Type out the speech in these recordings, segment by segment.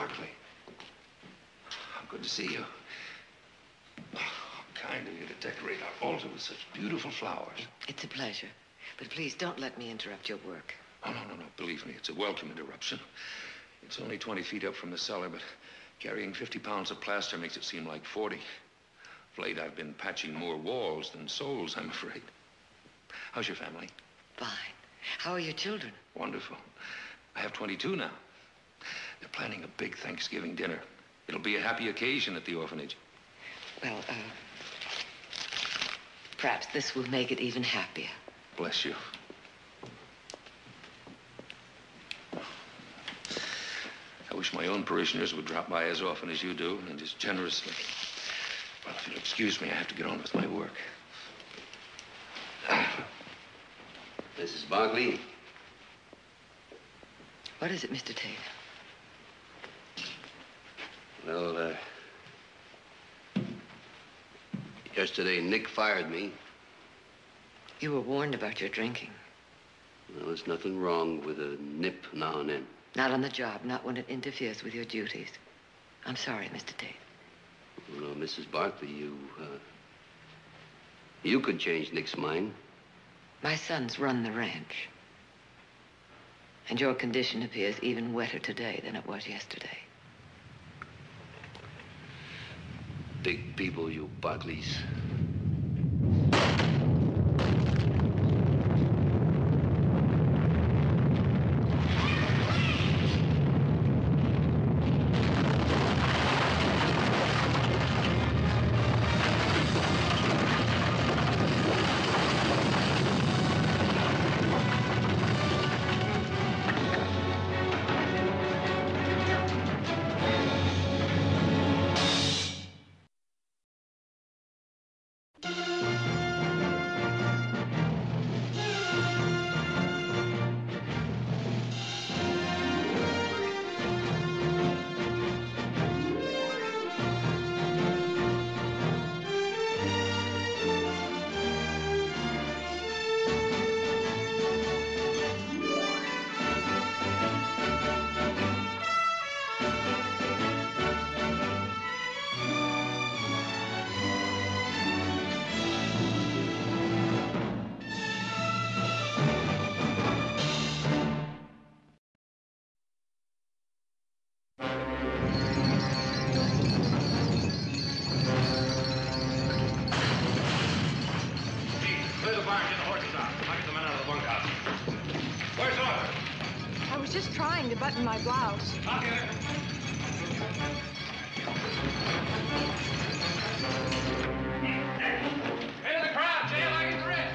Barkley. Good to see you. Kind of you to decorate our altar with such beautiful flowers. It's a pleasure. But please don't let me interrupt your work. Oh, no. Believe me, it's a welcome interruption. It's only 20 feet up from the cellar, but carrying 50 pounds of plaster makes it seem like 40. Of late, I've been patching more walls than souls, I'm afraid. How's your family? Fine. How are your children? Wonderful. I have 22 now. They're planning a big Thanksgiving dinner. It'll be a happy occasion at the orphanage. Well, perhaps this will make it even happier. Bless you. I wish my own parishioners would drop by as often as you do, and as generously. Well, if you'll excuse me, I have to get on with my work. Mrs. Barkley? What is it, Mr. Tate? Well, yesterday Nick fired me. You were warned about your drinking. Well, there's nothing wrong with a nip now and then. Not on the job, not when it interferes with your duties. I'm sorry, Mr. Tate. Well, Mrs. Barkley, you could change Nick's mind. My sons run the ranch. And your condition appears even wetter today than it was yesterday. Big people, you Barkleys. To button my blouse. Okay. Head of the crowd, Jay, like it's the rest.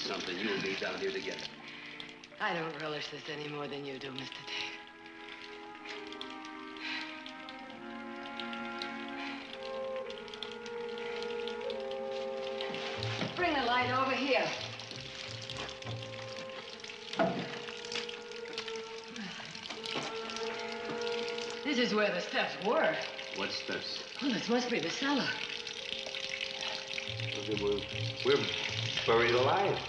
something. You and me down here together. I don't relish this any more than you do, Mr. Tate. Bring the light over here. This is where the steps were. What steps? Well, this must be the cellar. We're buried alive.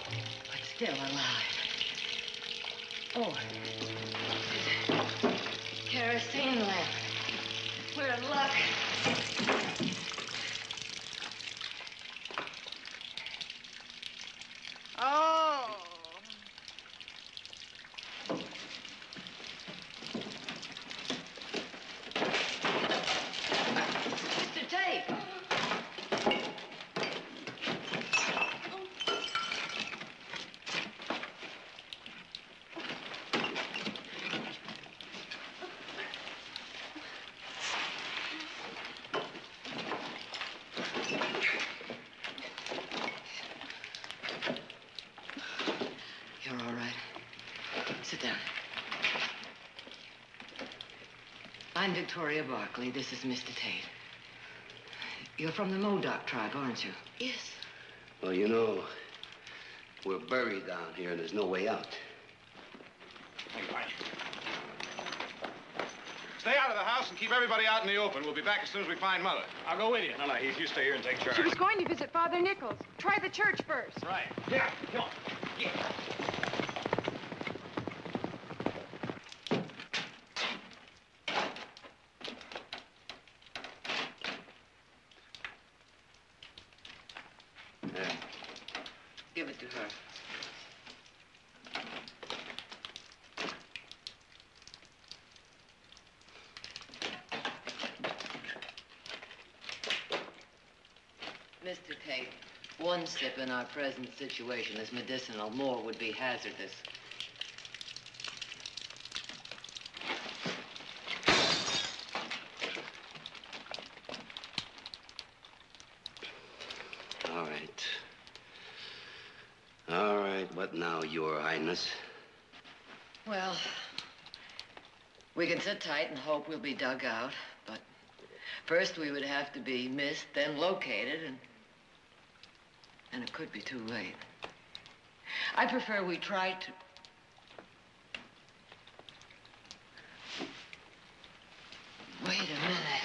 But still alive. Oh. Kerosene lamp. We're in luck. Oh. Mr. Tate. You're all right. Sit down. I'm Victoria Barkley. This is Mr. Tate. You're from the Modoc tribe, aren't you? Yes. Well, you know, we're buried down here and there's no way out. Hey, Mike. Stay out of the house and keep everybody out in the open. We'll be back as soon as we find Mother. I'll go with you. No, Heath, you stay here and take charge. She was going to visit Father Nichols. Try the church first. Right. Yeah, come on. Yeah. There. Give it to her. Mr. Tate, one sip in our present situation is medicinal. More would be hazardous. All right. All right, what now, Your Highness? Well, we can sit tight and hope we'll be dug out, but first we would have to be missed, then located, and it could be too late. I prefer we try to... Wait a minute.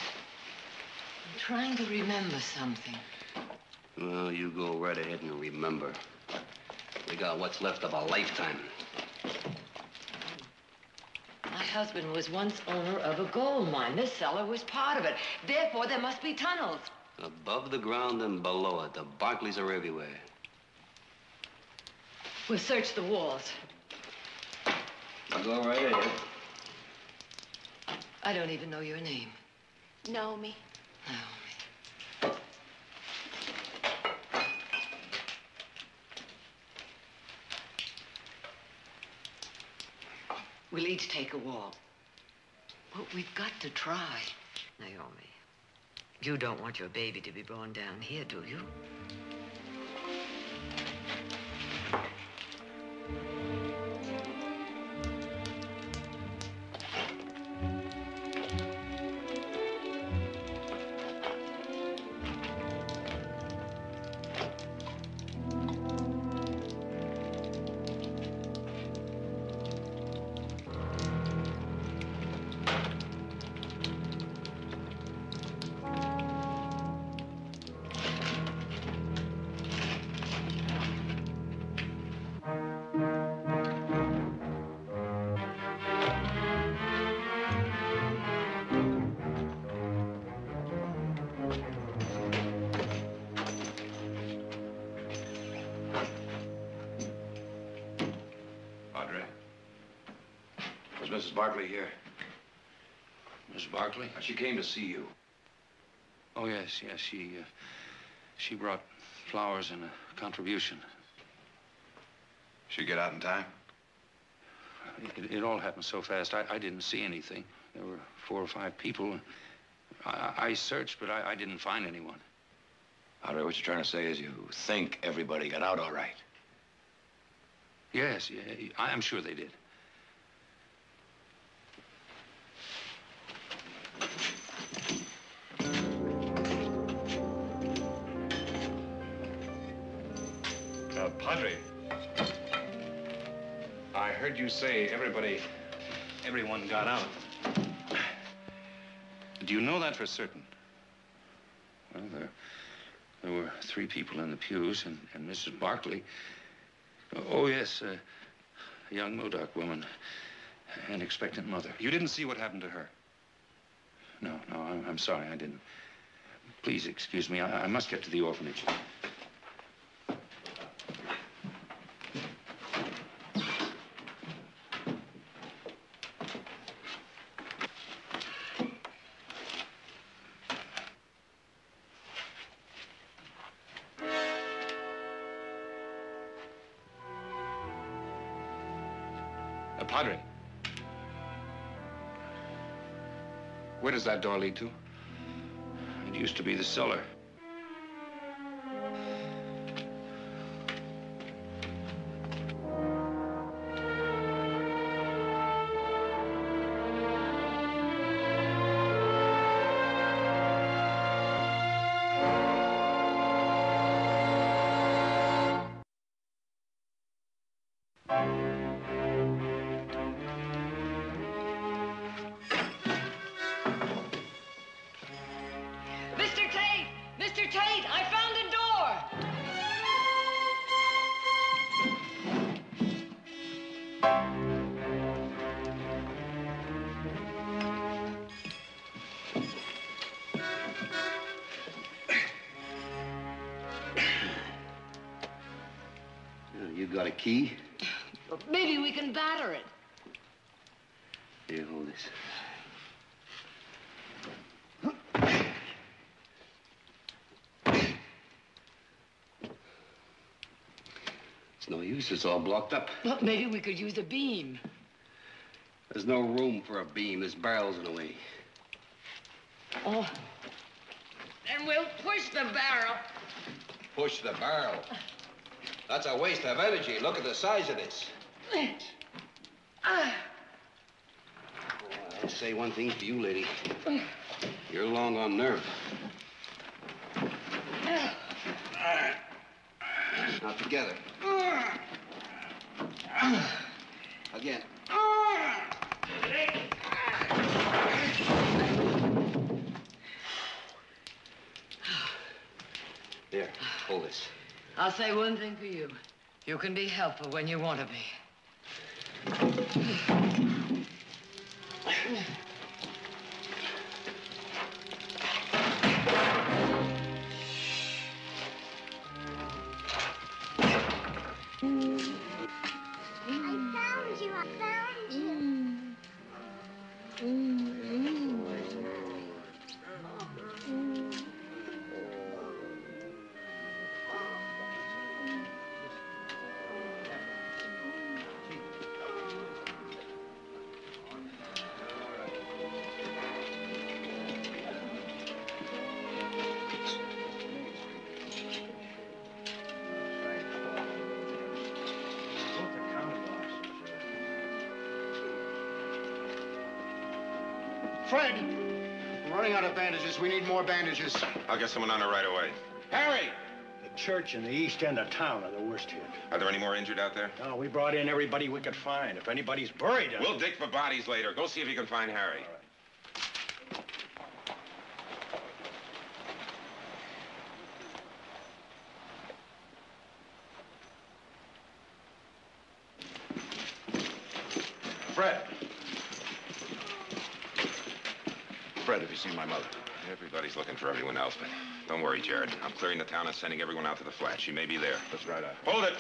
I'm trying to remember something. Well, you go right ahead and remember. We got what's left of a lifetime. My husband was once owner of a gold mine. This cellar was part of it. Therefore, there must be tunnels. Above the ground and below it, the Barclays are everywhere. We'll search the walls. You go right ahead. I don't even know your name. Naomi. Naomi. We'll each take a wall. But we've got to try. Naomi, you don't want your baby to be born down here, do you? Mrs. Barkley here. Miss Barkley? She came to see you. Oh, yes. She brought flowers and a contribution. She get out in time? It all happened so fast, I didn't see anything. There were 4 or 5 people. I searched, but I didn't find anyone. All right, what you're trying to say is you think everybody got out all right. Yes, yeah, I'm sure they did. Padre, I heard you say everyone got out. Do you know that for certain? Well, there were 3 people in the pews, and Mrs. Barkley. Oh, yes, a young Modoc woman, an expectant mother. You didn't see what happened to her? No, I'm sorry, I didn't. Please excuse me, I must get to the orphanage. Padre. Where does that door lead to? It used to be the cellar. Mr. Tate, I found a door! You got a key? Maybe we can batter it. Here, hold this. It's no use. It's all blocked up. Well, maybe we could use a beam. There's no room for a beam. There's barrels in the way. Oh. Then we'll push the barrel. Push the barrel? That's a waste of energy. Look at the size of this. I'll say one thing for you, lady. You're long on nerve. Now together. Again. There, hold this. I'll say one thing for you. You can be helpful when you want to be. Fred! We're running out of bandages. We need more bandages. I'll get someone on it right away. Harry! The church and the east end of town are the worst hit. Are there any more injured out there? No, we brought in everybody we could find. If anybody's buried... We'll dig for bodies later. Go see if you can find Harry. All right. Fred. Fred, have you seen my mother? Everybody's looking for everyone else, but don't worry, Jared. I'm clearing the town and sending everyone out to the flat. She may be there. That's right. Hold it!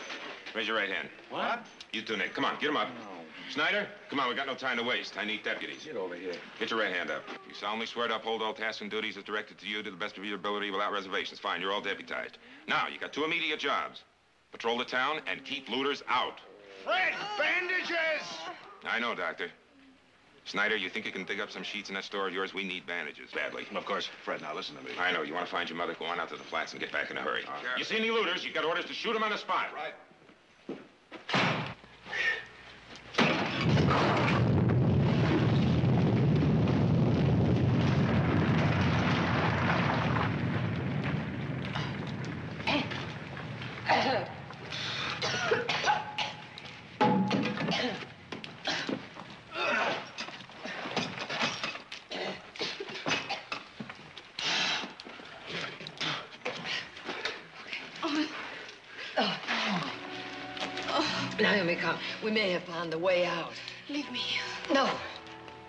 Raise your right hand. What? You two, Nick. Come on, get him up. No. Snyder, come on, we got no time to waste. I need deputies. Get over here. Get your right hand up. You solemnly swear to uphold all tasks and duties as directed to you to the best of your ability without reservations. Fine, you're all deputized. Now, you got 2 immediate jobs. Patrol the town and keep looters out. Fred! Bandages! I know, Doctor. Snyder, you think you can dig up some sheets in that store of yours? We need bandages badly. Of course. Fred, now listen to me. I know. You want to find your mother? Go on out to the flats and get back in a hurry. Sure. You see any looters, you got orders to shoot them on the spot. Right. Naomi, come. We may have found the way out. Leave me here. No.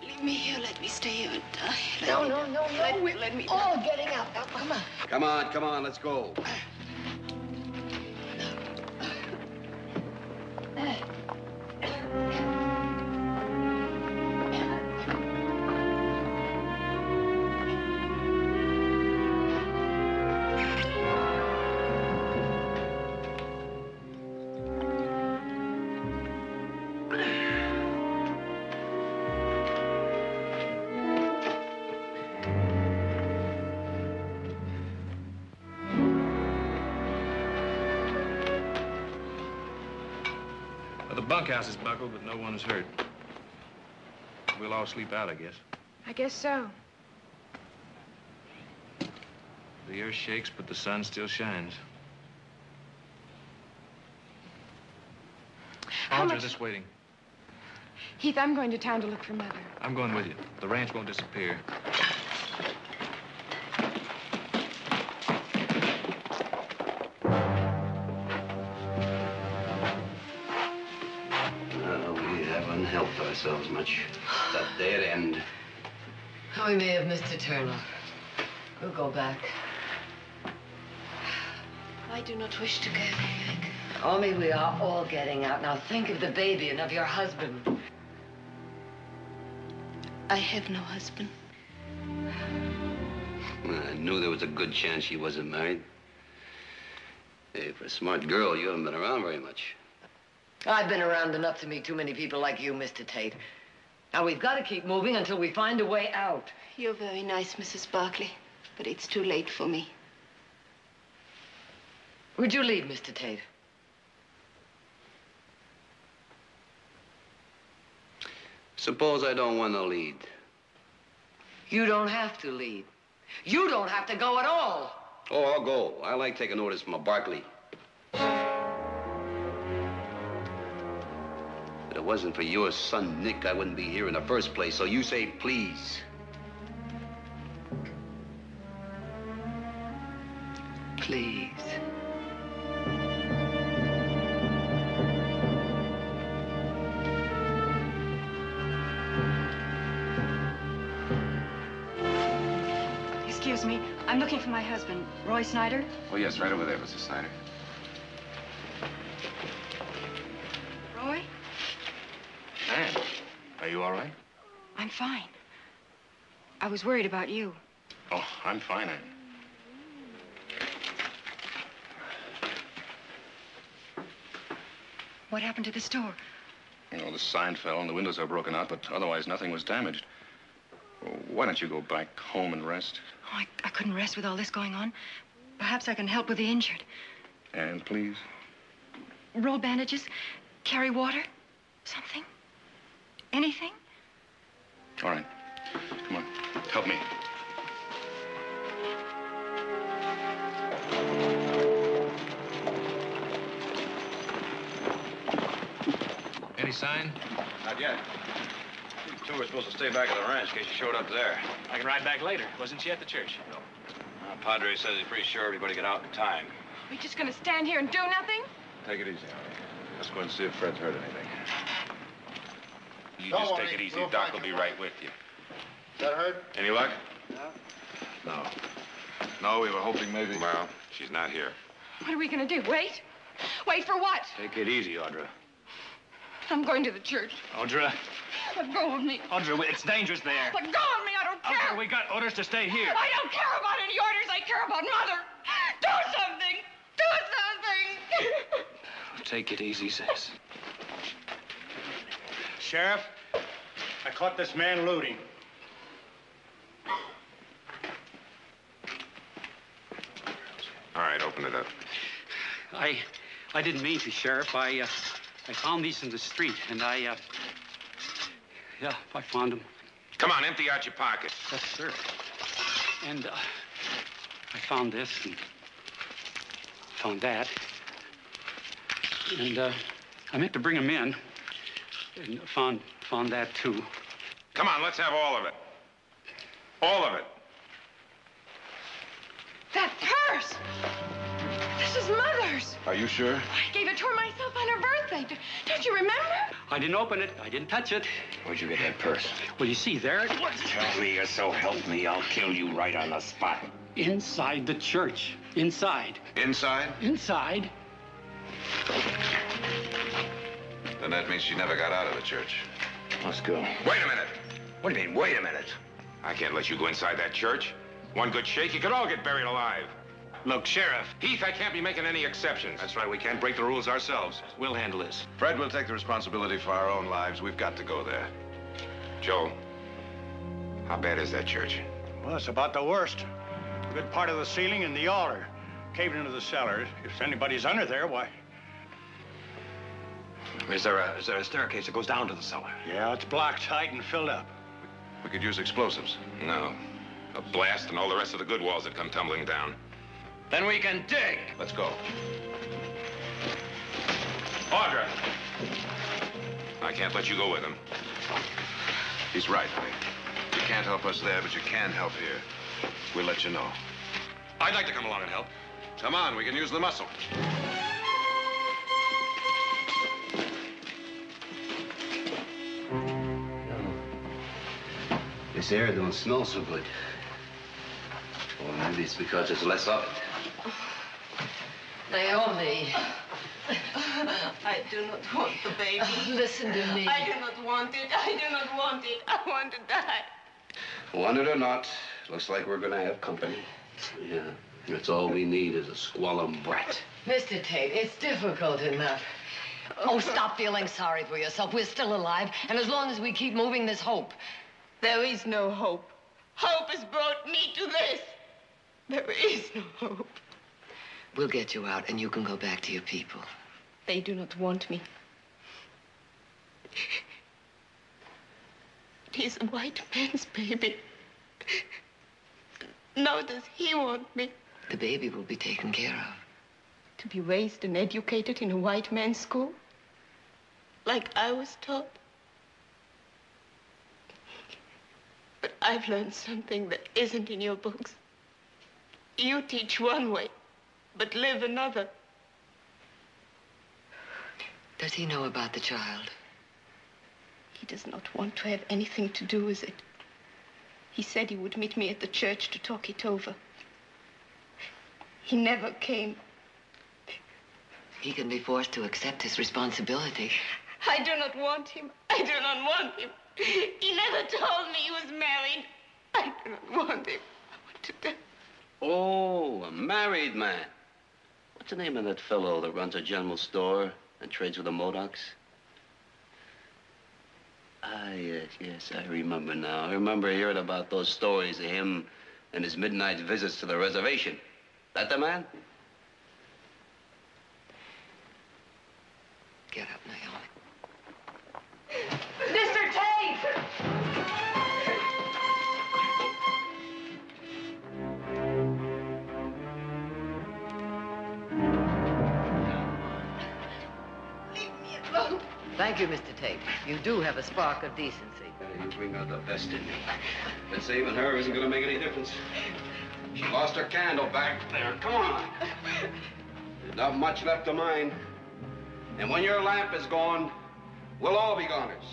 Leave me here. Let me stay here and die. No. Let me all getting out. Now, come on. Come on, let's go. The bunkhouse is buckled, but no one is hurt. We'll all sleep out, I guess. I guess so. The earth shakes, but the sun still shines. Audra, this waiting. Heath, I'm going to town to look for Mother. I'm going with you. The ranch won't disappear. We haven't helped ourselves much. It's a dead end. We may have missed a turtle. We'll go back. I do not wish to go back. Omi, we are all getting out. Now think of the baby and of your husband. I have no husband. I knew there was a good chance she wasn't married. Hey, for a smart girl, you haven't been around very much. I've been around enough to meet too many people like you, Mr. Tate. Now, we've got to keep moving until we find a way out. You're very nice, Mrs. Barkley, but it's too late for me. Would you leave, Mr. Tate? Suppose I don't want to lead. You don't have to lead. You don't have to go at all. Oh, I'll go. I like taking orders from a Barkley. If it wasn't for your son, Nick, I wouldn't be here in the first place. So you say please. Please. Excuse me. I'm looking for my husband, Roy Snyder. Oh, yes, right over there, Mrs. Snyder. Roy? Anne, are you all right? I'm fine. I was worried about you. Oh, I'm fine, Anne. What happened to the store? You know, the sign fell and the windows are broken out, but otherwise nothing was damaged. Why don't you go back home and rest? Oh, I couldn't rest with all this going on. Perhaps I can help with the injured. And please? Roll bandages, carry water, something, anything. All right. Come on. Help me. Any sign? Not yet. You two were supposed to stay back at the ranch in case you showed up there. I can ride back later. Wasn't she at the church? No. Padre says he's pretty sure everybody get out in time. Are we just going to stand here and do nothing? Take it easy, Harry. Let's go and see if Fred's heard anything. You Don't just worry, take it easy. we'll Doc find will be you. right with you. Is that heard? Any luck? No. No, we were hoping maybe... Well, she's not here. What are we going to do? Wait? Wait for what? Take it easy, Audra. I'm going to the church. Audra. Let go of me. Audra, it's dangerous there. Let go of me. I don't care. Audra, we got orders to stay here. I don't care about any orders. I care about Mother. Do something. Do something. Take it easy, sis. Sheriff, I caught this man looting. All right, open it up. I didn't mean to, Sheriff. I found these in the street, and yeah, I found them. Come on, empty out your pocket. Yes, sir. And I found this and found that. And I meant to bring them in, and found that too. Come on, let's have all of it. All of it. That purse. The This is Mother's. Are you sure? I gave it to her myself on her birthday. Don't you remember? I didn't open it. I didn't touch it. Where'd you get that purse? Well, you see, there it was. Tell me, or so help me, I'll kill you right on the spot. Inside the church. Inside. Inside? Inside. Then that means she never got out of the church. Let's go. Wait a minute. What do you mean, wait a minute? I can't let you go inside that church. One good shake, you could all get buried alive. Look, Sheriff. Heath, I can't be making any exceptions. That's right. We can't break the rules ourselves. We'll handle this. Fred will take the responsibility for our own lives. We've got to go there. Joe, how bad is that church? Well, it's about the worst. A good part of the ceiling and the altar caved into the cellar. If anybody's under there, why? Is there a staircase that goes down to the cellar? Yeah, it's blocked tight and filled up. We could use explosives. No. A blast and all the rest of the good walls that come tumbling down. Then we can dig. Let's go. Audra! I can't let you go with him. He's right, Lee. You can't help us there, but you can help here. We'll let you know. I'd like to come along and help. Come on, we can use the muscle. This air don't smell so good. Or maybe it's because there's less of it. Naomi. I do not want the baby. Listen to me. I do not want it. I do not want it. I want to die. Want it or not, looks like we're gonna have company. Yeah, that's all we need is a squalum brat. Mr. Tate, it's difficult enough. Oh, stop feeling sorry for yourself. We're still alive, and as long as we keep moving, there's hope. There is no hope. Hope has brought me to this. There is no hope. We'll get you out, and you can go back to your people. They do not want me. It is a white man's baby. Now does he want me? The baby will be taken care of. To be raised and educated in a white man's school? Like I was taught? But I've learned something that isn't in your books. You teach one way, but live another. Does he know about the child? He does not want to have anything to do with it. He said he would meet me at the church to talk it over. He never came. He can be forced to accept his responsibility. I do not want him. I do not want him. He never told me he was married. I do not want him. I want to die. Oh, a married man. What's the name of that fellow that runs a general store and trades with the Modocs? Ah, yes, I remember now. I remember hearing about those stories of him and his midnight visits to the reservation. That the man? Get up, Naomi. Mr. Tate! Leave me alone. Thank you, Mr. Tate. You do have a spark of decency. You bring out the best in me. But saving her isn't going to make any difference. She lost her candle back there. Come on. There's not much left of mine. And when your lamp is gone, we'll all be goners.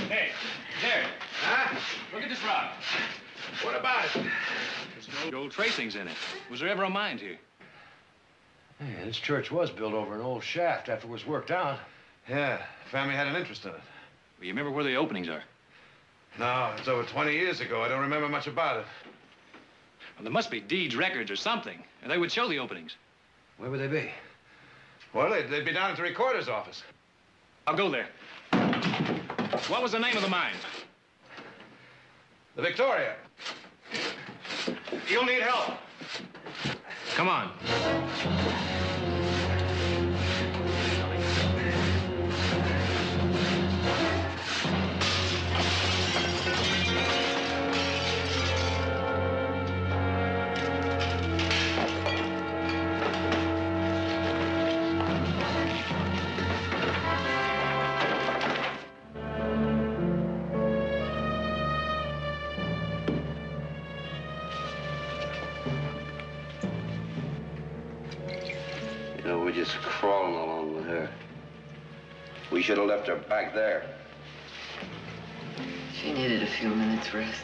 Hey, there. Huh? Look at this rock. What about it? There's no old tracings in it. Was there ever a mine here? Yeah, this church was built over an old shaft after it was worked out. Yeah, family had an interest in it. You remember where the openings are? No, it's over 20 years ago. I don't remember much about it. Well, there must be deeds, records, or something. And they would show the openings. Where would they be? Well, they'd be down at the recorder's office. I'll go there. What was the name of the mine? The Victoria. You'll need help. Come on. We're just crawling along with her. We should have left her back there. She needed a few minutes rest.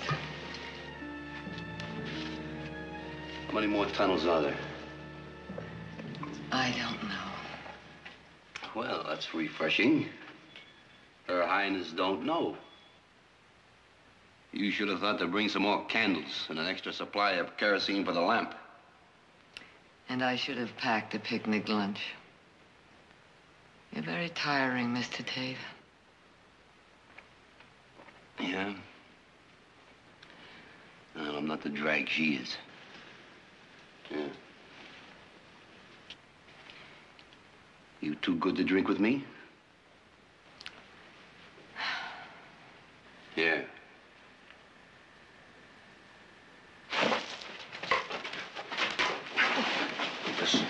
How many more tunnels are there? I don't know. Well, that's refreshing. Her Highness don't know. You should have thought to bring some more candles and an extra supply of kerosene for the lamp. And I should have packed a picnic lunch. You're very tiring, Mr. Tate. Yeah? Well, I'm not the drag she is. Yeah. You too good to drink with me? Yeah. Listen,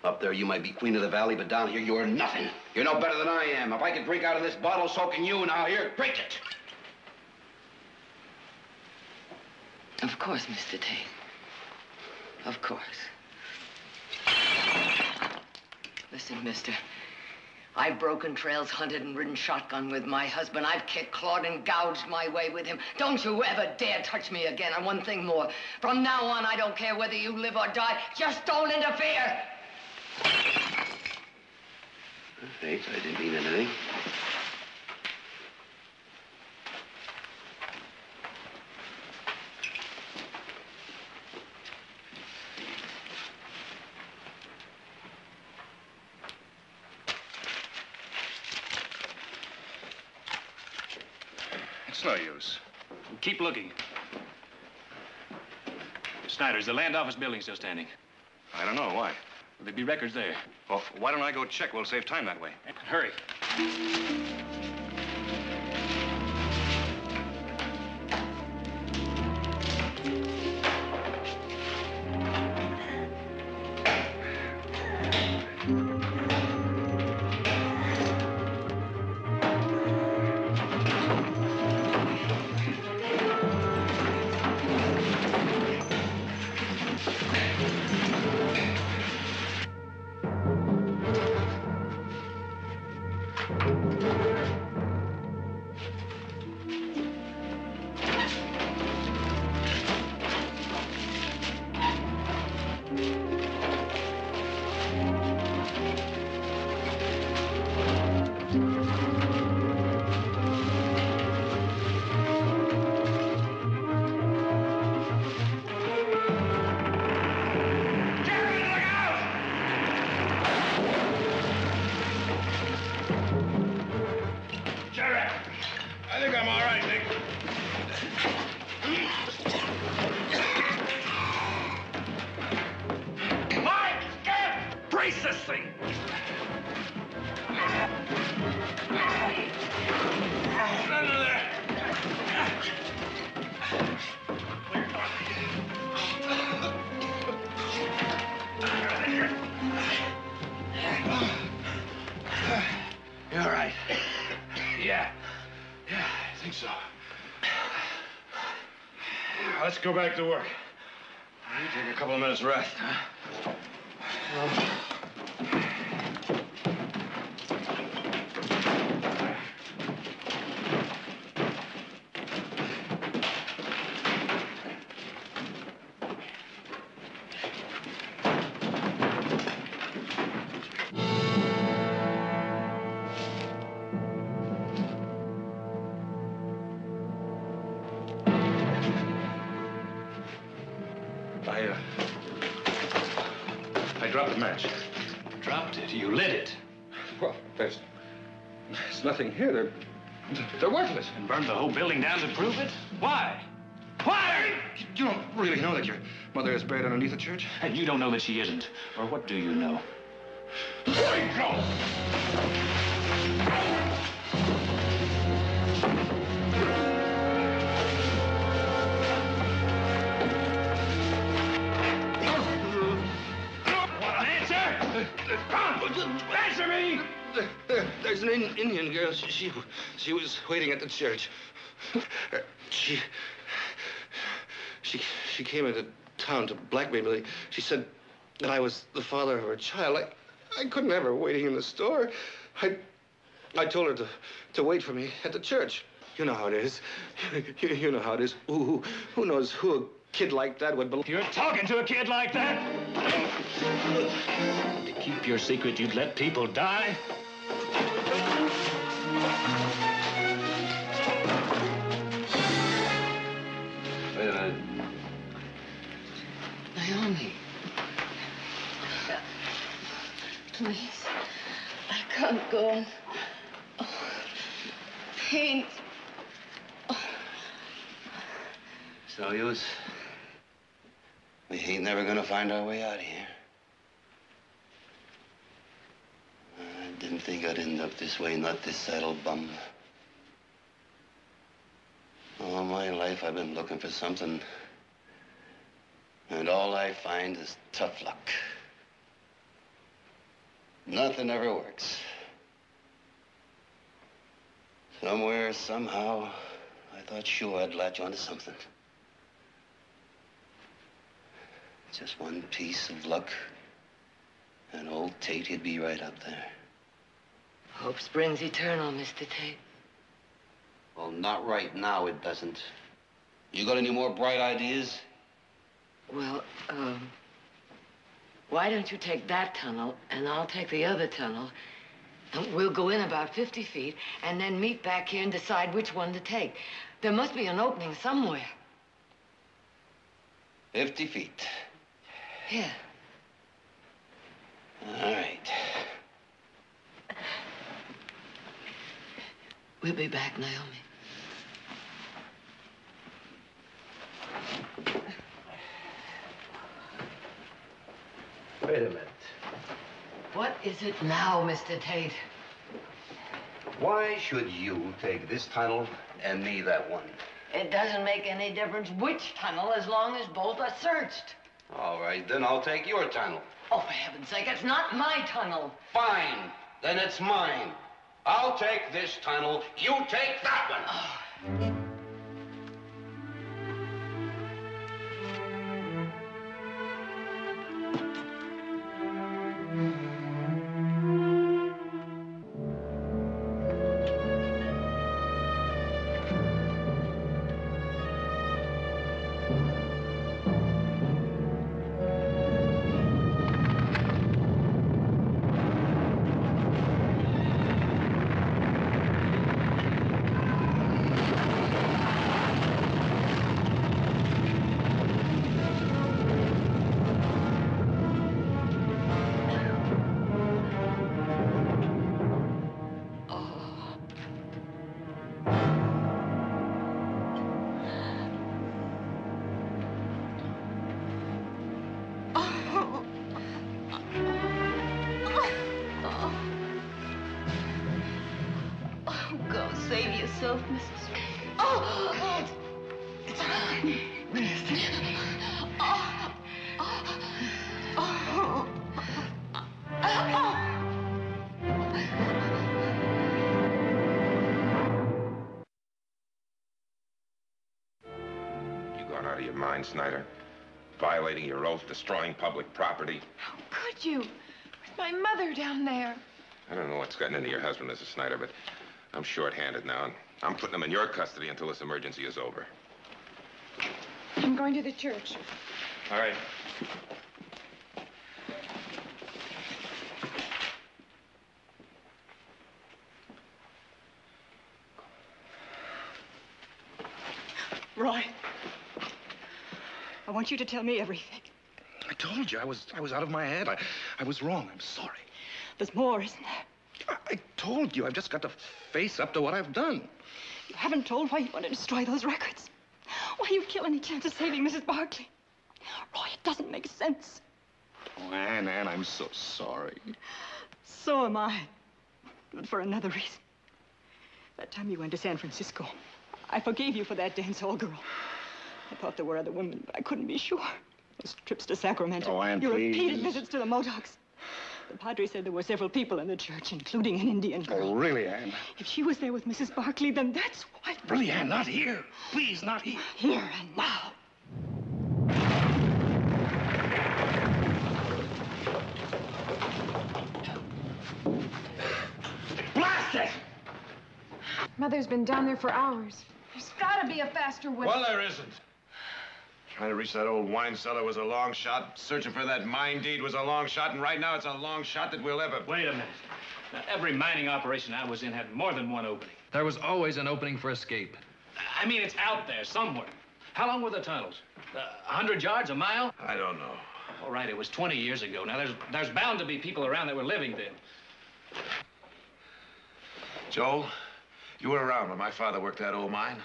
up there you might be queen of the valley, but down here you're nothing. You're no better than I am. If I could drink out of this bottle, so can you. Now here, drink it. Of course, Mr. Tate. Of course. Listen, mister. I've broken trails, hunted and ridden shotgun with my husband. I've kicked, clawed, and gouged my way with him. Don't you ever dare touch me again. And one thing more. From now on, I don't care whether you live or die. Just don't interfere. Thanks, I didn't mean anything. It's no use. Keep looking. Snyder, is the land office building still standing? I don't know. Why? There'd be records there. Well, why don't I go check? We'll save time that way. Hurry. Let's go back to work. You take a couple of minutes rest, huh? I dropped the match. Dropped it? You lit it? Well, there's nothing here. They're worthless. And burned the whole building down to prove it? Why? Why? You don't really know that your mother is buried underneath the church? And you don't know that she isn't. Or what do you know? Answer me! There's an Indian girl. She was waiting at the church. She came into town to blackmail me. She said that I was the father of her child. I couldn't have her waiting in the store. I told her to wait for me at the church. You know how it is. You know how it is. Who knows who a kid like that would believe? You're talking to a kid like that? To keep your secret, you'd let people die? Wait a minute. Naomi. Please. I can't go on. Oh, pain. Oh. It's no use. We ain't never gonna find our way out of here. I didn't think I'd end up this way, not this saddle bum. All my life I've been looking for something. And all I find is tough luck. Nothing ever works. Somewhere, somehow, I thought sure I'd latch onto something. Just one piece of luck, and old Tate, he'd be right up there. Hope springs eternal, Mr. Tate. Well, not right now, it doesn't. You got any more bright ideas? Well, why don't you take that tunnel, and I'll take the other tunnel, and we'll go in about 50 feet, and then meet back here and decide which one to take. There must be an opening somewhere. 50 feet. Here. All right. We'll be back, Naomi. Wait a minute. What is it now, Mr. Tate? Why should you take this tunnel and me that one? It doesn't make any difference which tunnel as long as both are searched. All right, then I'll take your tunnel. Oh, for heaven's sake, it's not my tunnel. Fine, then it's mine. I'll take this tunnel, you take that one. Save yourself, Mrs. Oh! It's fine. Oh! Oh! You gone out of your mind, Snyder? Violating your oath, destroying public property. How could you? With my mother down there. I don't know what's gotten into your husband, Mrs. Snyder, but I'm short-handed now, and I'm putting him in your custody until this emergency is over. I'm going to the church. All right. Roy. I want you to tell me everything. I told you, I was out of my head. I was wrong. I'm sorry. There's more, isn't there? I told you, I've just got to face up to what I've done. You haven't told why you want to destroy those records. Why you'd kill any chance of saving Mrs. Barkley. Roy, it doesn't make sense. Oh, Ann, I'm so sorry. So am I. But for another reason. That time you went to San Francisco, I forgave you for that dance hall girl. I thought there were other women, but I couldn't be sure. Those trips to Sacramento. Oh, Ann, your please. repeated visits to the Modocs. The padre said there were several people in the church, including an Indian girl. Oh, really, Ann? If she was there with Mrs. Barkley, then that's why... Really, Ann, not here. Please, not here. Here and now. Blast it! Mother's been down there for hours. There's got to be a faster way. Well, there isn't. Trying to reach that old wine cellar was a long shot. Searching for that mine deed was a long shot. And right now, it's a long shot that we'll ever... Wait a minute. Now, every mining operation I was in had more than one opening. There was always an opening for escape. I mean, it's out there somewhere. How long were the tunnels? 100 yards, a mile? I don't know. All right, it was 20 years ago. Now, there's bound to be people around that were living then. Joel, you were around when my father worked that old mine.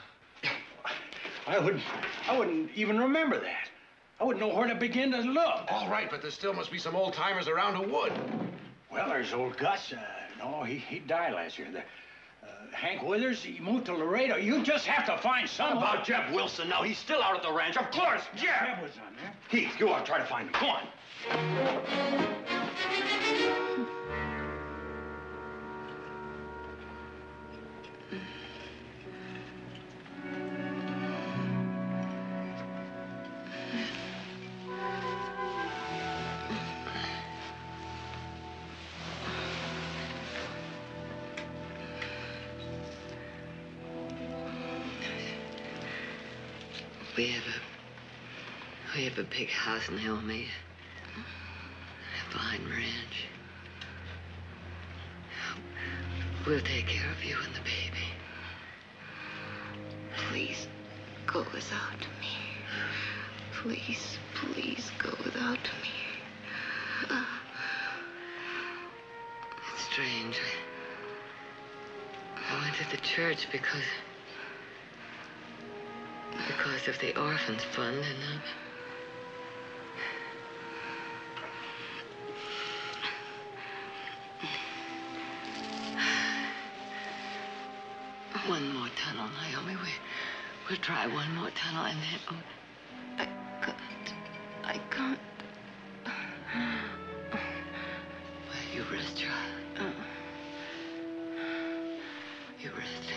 I wouldn't even remember that. I wouldn't know where to begin to look. All right, but there still must be some old-timers around who would. Well, there's old Gus. No, he died last year. Hank Withers, he moved to Laredo. You just have to find someone. How about Jeb Wilson? Now, he's still out at the ranch. Of course, Jeb. Jeb was on there. Heath, go on, try to find him. Go on. We have a big house, Naomi. A fine ranch. We'll take care of you and the baby. Please, go without me. Please, please go without me. It's strange. I went to the church because of the orphans fund, and one more tunnel, Naomi. We'll try one more tunnel, and then I can't. Well, you rest, child. You rest.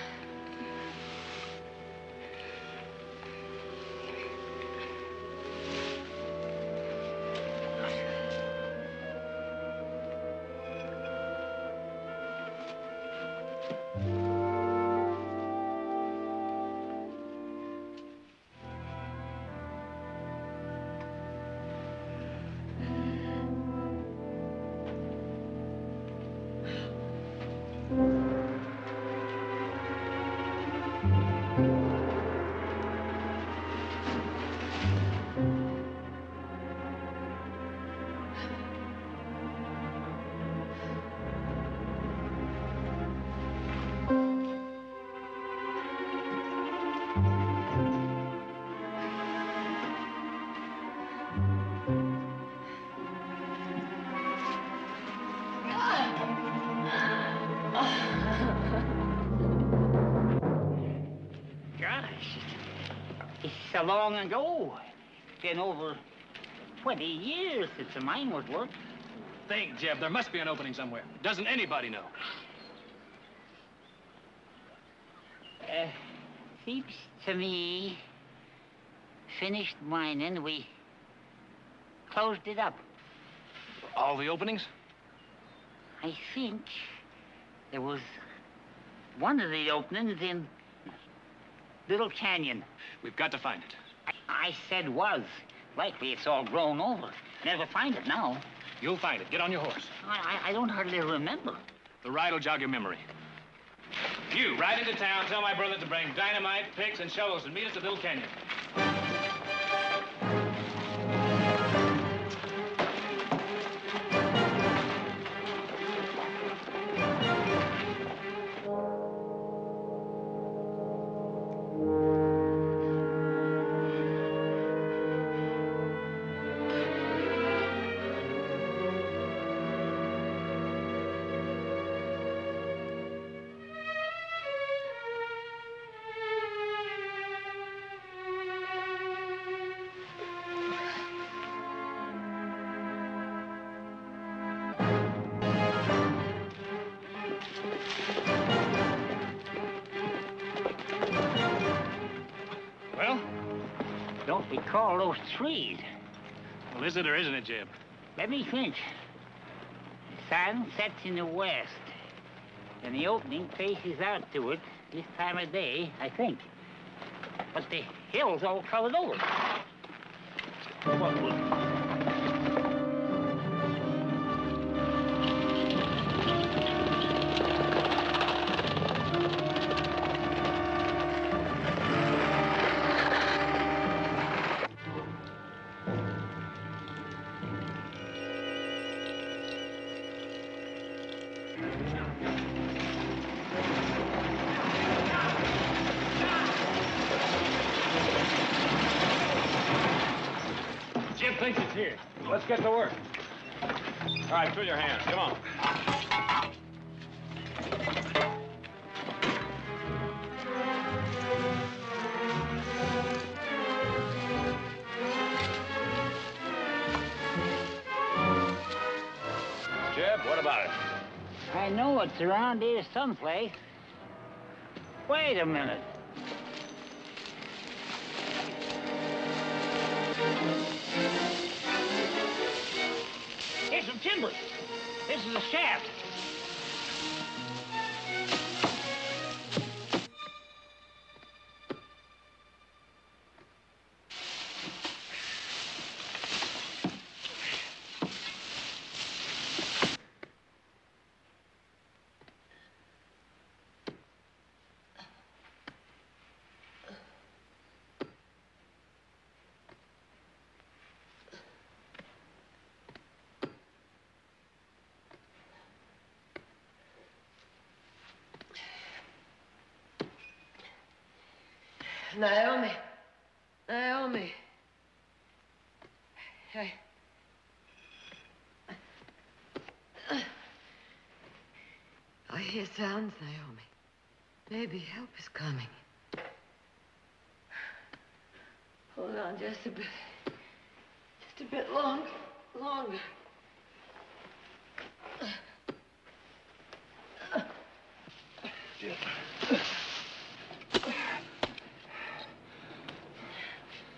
So long ago. It's been over 20 years since the mine was worked. Think, Jeb. There must be an opening somewhere. Doesn't anybody know? Seems to me, finished mining, we closed it up. All the openings? I think there was one of the openings in Little Canyon. We've got to find it. I said was. Likely it's all grown over. Never find it now. You'll find it. Get on your horse. I don't hardly remember. The ride will jog your memory. You, ride into town, tell my brother to bring dynamite, picks, and shovels and meet us at Little Canyon. They call those trees. Well, is it or isn't it, Jeb? Let me think. The sun sets in the west, and the opening faces out to it this time of day, I think. But the hill's all covered over. Jeb thinks it's here. Let's get to work. All right, fill your hands. Come on. Jeb, what about it? I know it's around here someplace. Wait a minute. Here's some timber. This is a shaft. Naomi. Naomi. I hear sounds, Naomi. Maybe help is coming. Hold on just a bit. Just a bit longer.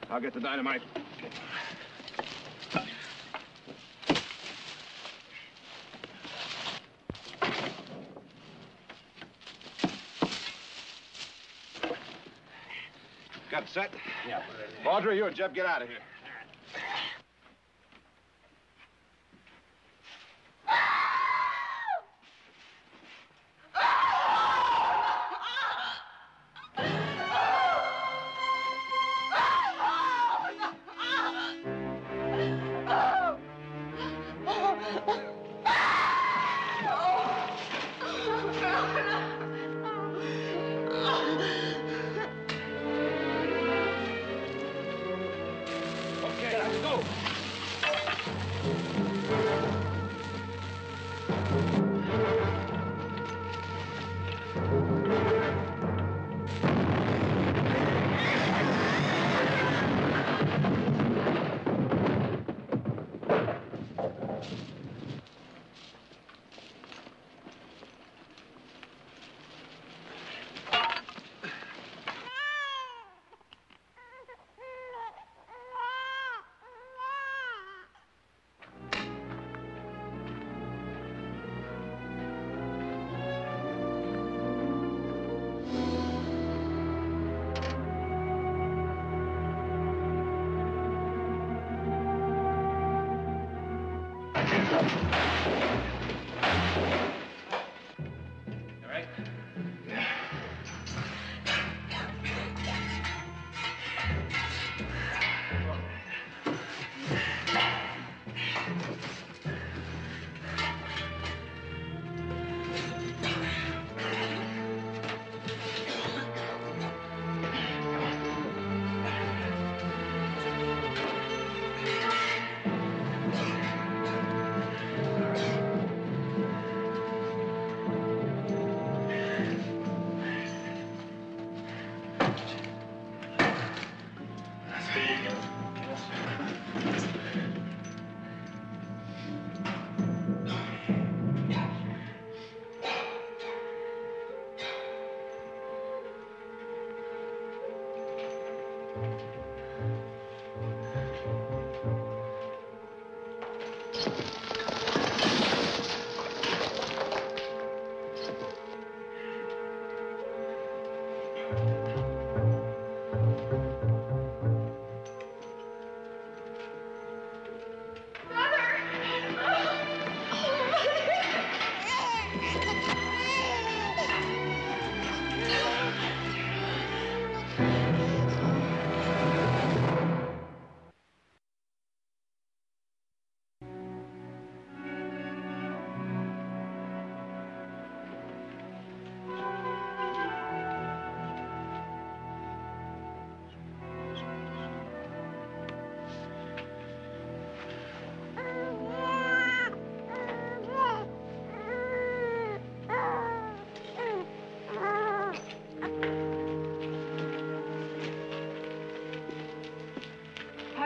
I'll get the dynamite. Got it set? Yeah. Audrey, you and Jeb get out of here.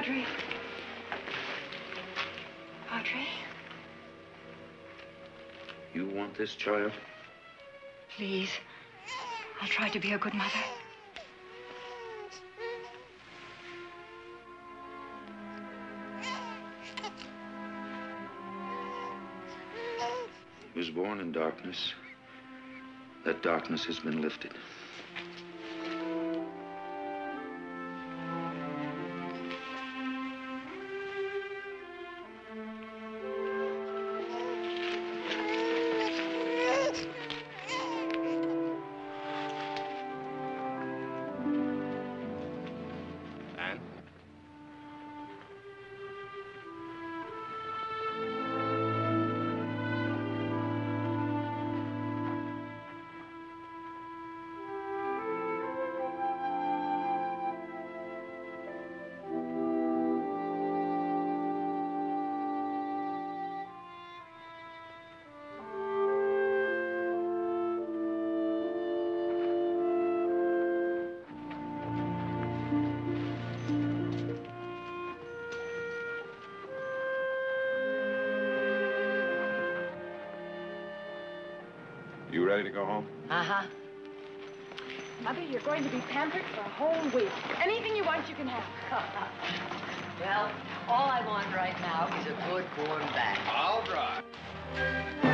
Padre. Padre. You want this child? Please. I'll try to be a good mother. He was born in darkness. That darkness has been lifted. You ready to go home? Uh-huh. Mother, you're going to be pampered for a whole week. Anything you want, you can have. Well, all I want right now is a good warm bath. All right.